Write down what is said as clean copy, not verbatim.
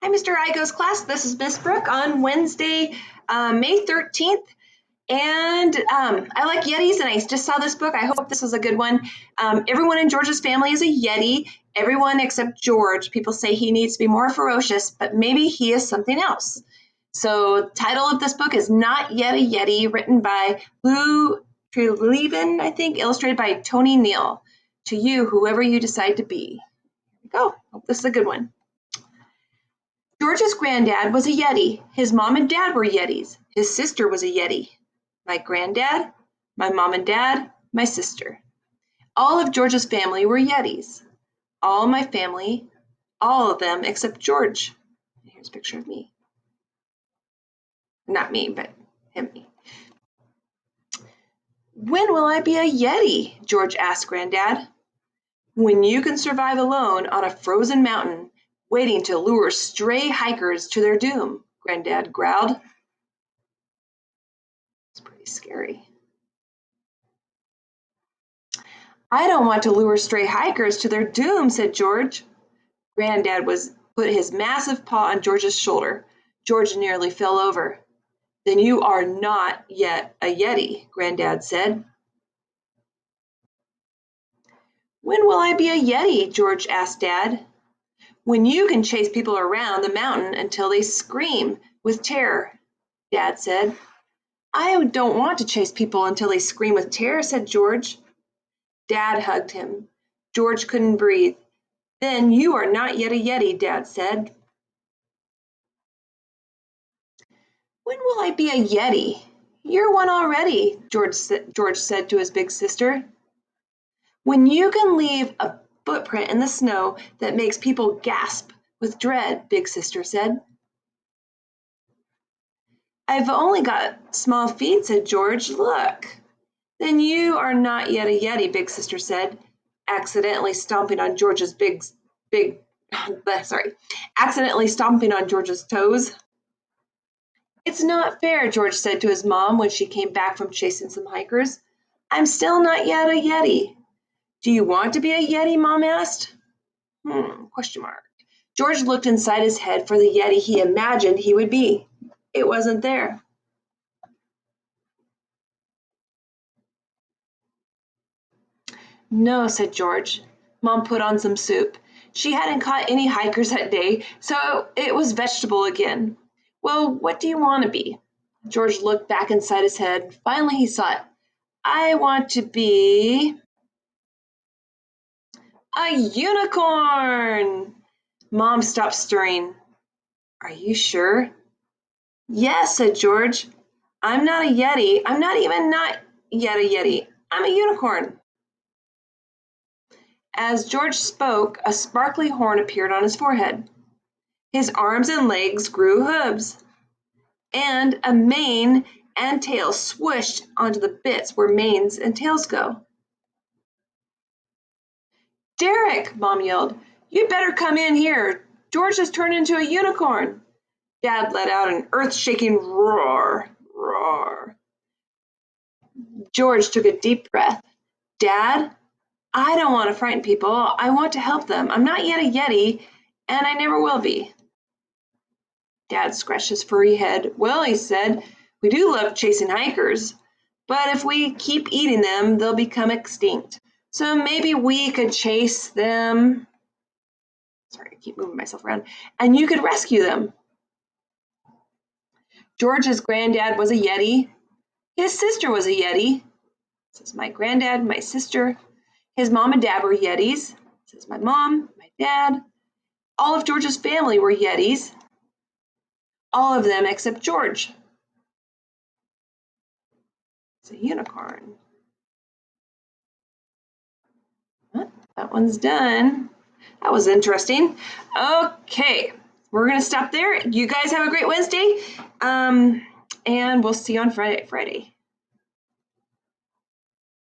Hi, Mr. Igo's class. This is Miss Brooke on Wednesday, May 13th. And I like Yetis, and I just saw this book. I hope this is a good one. Everyone in George's family is a Yeti. Everyone except George. People say he needs to be more ferocious, but maybe he is something else. So title of this book is Not Yet a Yeti, written by Lou Treleaven, I think, illustrated by Tony Neal. To you, whoever you decide to be. Here we go. Hope this is a good one. George's granddad was a Yeti. His mom and dad were Yetis. His sister was a Yeti. My granddad, my mom and dad, my sister. All of George's family were Yetis. All my family, all of them except George. Here's a picture of me. Not me, but him. When will I be a Yeti? George asked Granddad. When you can survive alone on a frozen mountain, waiting to lure stray hikers to their doom, Granddad growled. It's pretty scary. I don't want to lure stray hikers to their doom, said George. Granddad put his massive paw on George's shoulder. George nearly fell over. Then you are not yet a Yeti, Granddad said. When will I be a Yeti? George asked Dad. When you can chase people around the mountain until they scream with terror, Dad said. I don't want to chase people until they scream with terror, said George. Dad hugged him. George couldn't breathe. Then you are not yet a Yeti, Dad said. When will I be a Yeti? You're one already, George said to his big sister. When you can leave a footprint in the snow that makes people gasp with dread, big sister said. I've only got small feet, said George. Look. Then you are not yet a Yeti, big sister said, accidentally stomping on George's accidentally stomping on George's toes. It's not fair, George said to his mom when she came back from chasing some hikers. I'm still not yet a Yeti. Do you want to be a Yeti, Mom asked. Question mark. George looked inside his head for the Yeti he imagined he would be. It wasn't there. No, said George. Mom put on some soup. She hadn't caught any hikers that day, so it was vegetable again. Well, what do you want to be? George looked back inside his head. Finally, he saw it. I want to be a unicorn. Mom stopped stirring. Are you sure? Yes, said George. I'm not a Yeti. I'm not even not yet a Yeti. I'm a unicorn. As George spoke, a sparkly horn appeared on his forehead. His arms and legs grew hooves, and a mane and tail swooshed onto the bits where manes and tails go. Derek, Mom yelled, you'd better come in here. George has turned into a unicorn. Dad let out an earth-shaking roar. Roar. George took a deep breath. Dad, I don't want to frighten people. I want to help them. I'm not yet a Yeti, and I never will be. Dad scratched his furry head. Well, he said, we do love chasing hikers, but if we keep eating them, they'll become extinct. So maybe we could chase them. Sorry, I keep moving myself around. And you could rescue them. George's granddad was a Yeti. His sister was a Yeti. This is my granddad, my sister. His mom and dad were Yetis. This is my mom, my dad. All of George's family were Yetis. All of them except George. It's a unicorn. That one's done. That was interesting. Okay, we're going to stop there. You guys have a great Wednesday, and we'll see you on Friday.